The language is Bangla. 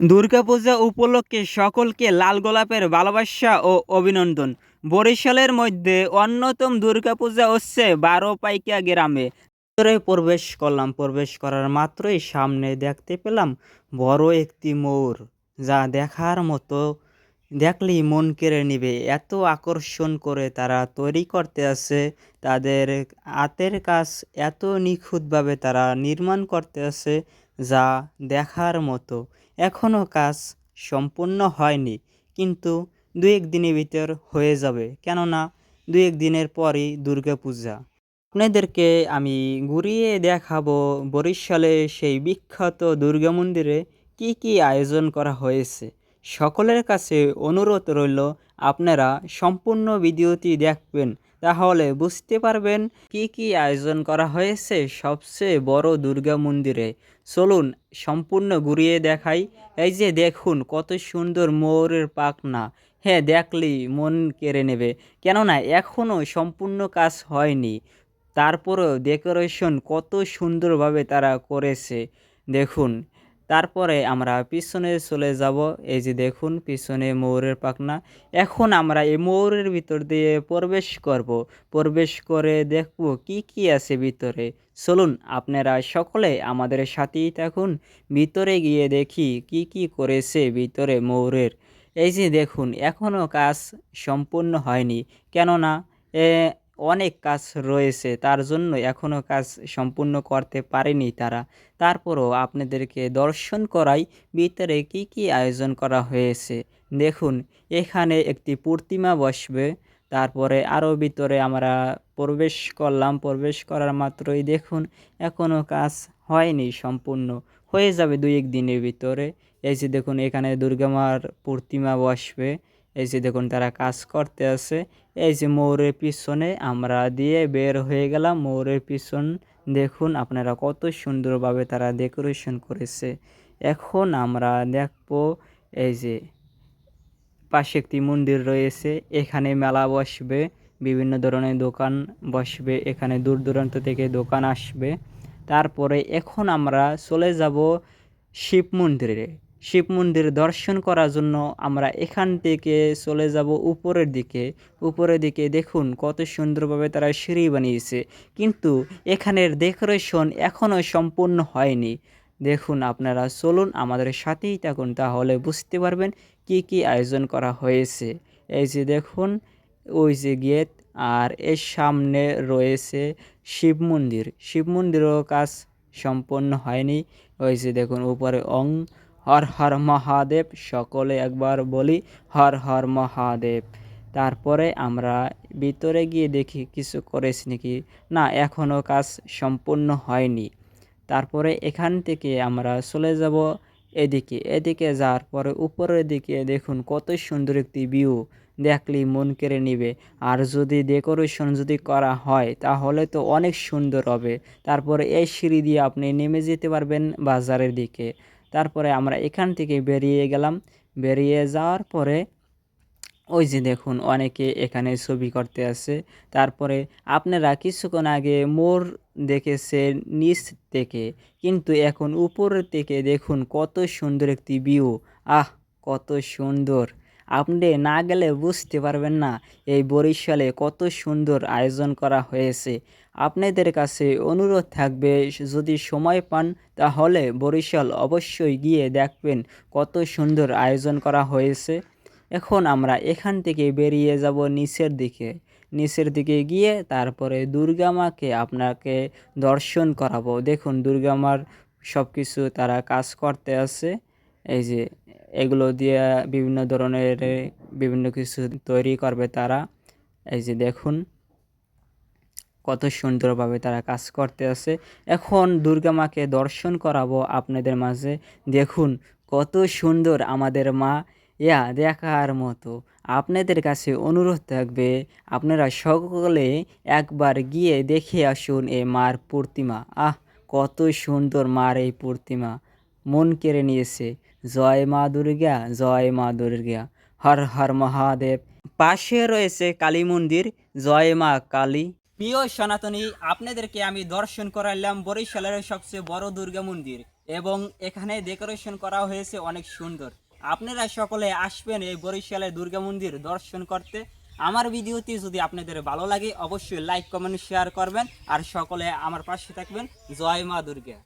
দুর্গাপূজা উপলক্ষে সকলকে লাল গোলাপের ভালোবাসা ও অভিনন্দন। বরিশালের মধ্যে অন্যতম দুর্গাপূজা হচ্ছে বারোপাইকা গ্রামে। ভিতরে প্রবেশ করলাম, প্রবেশ করার মাত্রই সামনে দেখতে পেলাম বড় একটি ময়ূর, যা দেখার মতো, দেখলেই মন কেড়ে নিবে। এত আকর্ষণ করে তারা তৈরি করতে আছে, তাদের হাতের কাজ এত নিখুঁতভাবে তারা নির্মাণ করতে আছে, যা দেখার মতো। এখনও কাজ সম্পূর্ণ হয়নি, কিন্তু দু এক দিনের ভিতর হয়ে যাবে, কেননা দু এক দিনের পরই দুর্গাপূজা। আপনাদেরকে আমি ঘুরিয়ে দেখাবো বরিশালে সেই বিখ্যাত দুর্গা মন্দিরে কি কি আয়োজন করা হয়েছে। সকলের কাছে অনুরোধ রইল, আপনারা সম্পূর্ণ ভিডিওটি দেখবেন, তাহলে বুঝতে পারবেন কি কি আয়োজন করা হয়েছে সবচেয়ে বড় দুর্গা মন্দিরে। চলুন সম্পূর্ণ ঘুরিয়ে দেখাই। এই যে দেখুন কত সুন্দর ময়ূরের পাখনা, হ্যাঁ দেখলেই মন কেড়ে নেবে, কেননা এখনও সম্পূর্ণ কাজ হয়নি। তারপরেও ডেকোরেশন কত সুন্দরভাবে তারা করেছে দেখুন। তারপরে আমরা পিছনে চলে যাব। এই যে দেখুন পিছনে ময়ূরের পাখনা। এখন আমরা এই ময়ূরের ভিতর দিয়ে প্রবেশ করব, প্রবেশ করে দেখব কি কি আছে ভিতরে। চলুন আপনারা সকলে আমাদের সাথেই থাকুন, ভিতরে গিয়ে দেখি কি কি করেছে ভিতরে ময়ূরের। এই যে দেখুন এখনও কাজ সম্পূর্ণ হয়নি, কেননা অনেক কাজ রয়েছে, তার জন্য এখনও কাজ সম্পূর্ণ করতে পারেনি তারা। তারপরও আপনাদেরকে দর্শন করাই ভিতরে কি কি আয়োজন করা হয়েছে। দেখুন এখানে একটি প্রতিমা বসবে। তারপরে আরও ভিতরে আমরা প্রবেশ করলাম, প্রবেশ করার মাত্রই দেখুন এখনও কাজ হয়নি সম্পূর্ণ, হয়ে যাবে দুই এক দিনের ভিতরে। এই যে দেখুন এখানে দুর্গা মার প্রতিমা বসবে। এই যে দেখুন তারা কাজ করতে আছে। এই যে ময়ূরের পিছনে আমরা দিয়ে বের হয়ে গেলাম। ময়ূরের পিছন দেখুন আপনারা কত সুন্দরভাবে তারা ডেকোরেশন করেছে। এখন আমরা দেখব এই যে পাশে একটি মন্দির রয়েছে, এখানে মেলা বসবে, বিভিন্ন ধরনের দোকান বসবে, এখানে দূর দূরান্ত থেকে দোকান আসবে। তারপরে এখন আমরা চলে যাব শিব মন্দিরে। শিব মন্দির দর্শন করার জন্য আমরা এখান থেকে চলে যাব উপরের দিকে। উপরের দিকে দেখুন কত সুন্দরভাবে তারা সিঁড়ি বানিয়েছে, কিন্তু এখানের ডেকোরেশন এখনও সম্পূর্ণ হয়নি। দেখুন আপনারা চলুন আমাদের সাথেই থাকুন, তাহলে বুঝতে পারবেন কি কি আয়োজন করা হয়েছে। এই যে দেখুন ওই যে গেট, আর এর সামনে রয়েছে শিব মন্দির। শিব মন্দিরও কাজ সম্পন্ন হয়নি। ওই যে দেখুন উপরে ওং হর হর মহাদেব, সকলে একবার বলি হর হর মহাদেব। তারপরে আমরা ভিতরে গিয়ে দেখি কিছু করেছে নাকি, না এখনও কাজ সম্পূর্ণ হয়নি। তারপরে এখান থেকে আমরা চলে যাব এদিকে। এদিকে যাওয়ার পরে উপরের দিকে দেখুন কত সুন্দর একটি ভিউ, দেখলেই মন কেড়ে নিবে। আর যদি ডেকোরেশন যদি করা হয় তাহলে তো অনেক সুন্দর হবে। তারপরে এই সিঁড়ি দিয়ে আপনি নেমে যেতে পারবেন বাজারের দিকে। তারপরে আমরা এখান থেকে বেরিয়ে গেলাম। বেরিয়ে যাওয়ার পরে ওই যে দেখুন অনেকে এখানে ছবি করতে আছে। তারপরে আপনারা কিছুক্ষণ আগে মোর দেখেছেন নিচ থেকে, কিন্তু এখন উপরের থেকে দেখুন কত সুন্দর একটি ভিউ। আহ কত সুন্দর, আপনি না গেলে বুঝতে পারবেন না এই বরিশালে কত সুন্দর আয়োজন করা হয়েছে। আপনাদের কাছে অনুরোধ থাকবে, যদি সময় পান তাহলে বরিশাল অবশ্যই গিয়ে দেখবেন কত সুন্দর আয়োজন করা হয়েছে। এখন আমরা এখান থেকে বেরিয়ে যাব নিচের দিকে। নিচের দিকে গিয়ে তারপরে দুর্গা মাকে আপনাকে দর্শন করাবো। দেখুন দুর্গা মার সব কিছু তারা কাজ করতে আছে। এই যে এগুলো দিয়ে বিভিন্ন ধরনের বিভিন্ন কিছু তৈরি করবে তারা। এই যে দেখুন কত সুন্দরভাবে তারা কাজ করতে আছে। এখন দুর্গা মাকে দর্শন করাবো আপনাদের মাঝে। দেখুন কত সুন্দর আমাদের মা, দেখার মতো। আপনাদের কাছে অনুরোধ থাকবে, আপনারা সকলে একবার গিয়ে দেখে আসুন এই মার প্রতিমা। কত সুন্দর মার এই প্রতিমা, মন কেড়ে নিয়েছে। জয় মা দুর্গা, জয় মা দুর্গা, হর হর মহাদেব। পাশে রয়েছে কালী মন্দির, জয় মা কালী। প্রিয় সনাতনী, আপনাদেরকে আমি দর্শন করাইলাম বরিশালের সবচেয়ে বড় দুর্গা মন্দির। এবং এখানে ডেকোরেশন করা হয়েছে অনেক সুন্দর। আপনারা সকলে আসবেন এই বরিশালের দুর্গা মন্দির দর্শন করতে। আমার ভিডিওটি যদি আপনাদের ভালো লাগে অবশ্যই লাইক কমেন্ট শেয়ার করবেন আর সকলে আমার পাশে থাকবেন। জয় মা দুর্গা।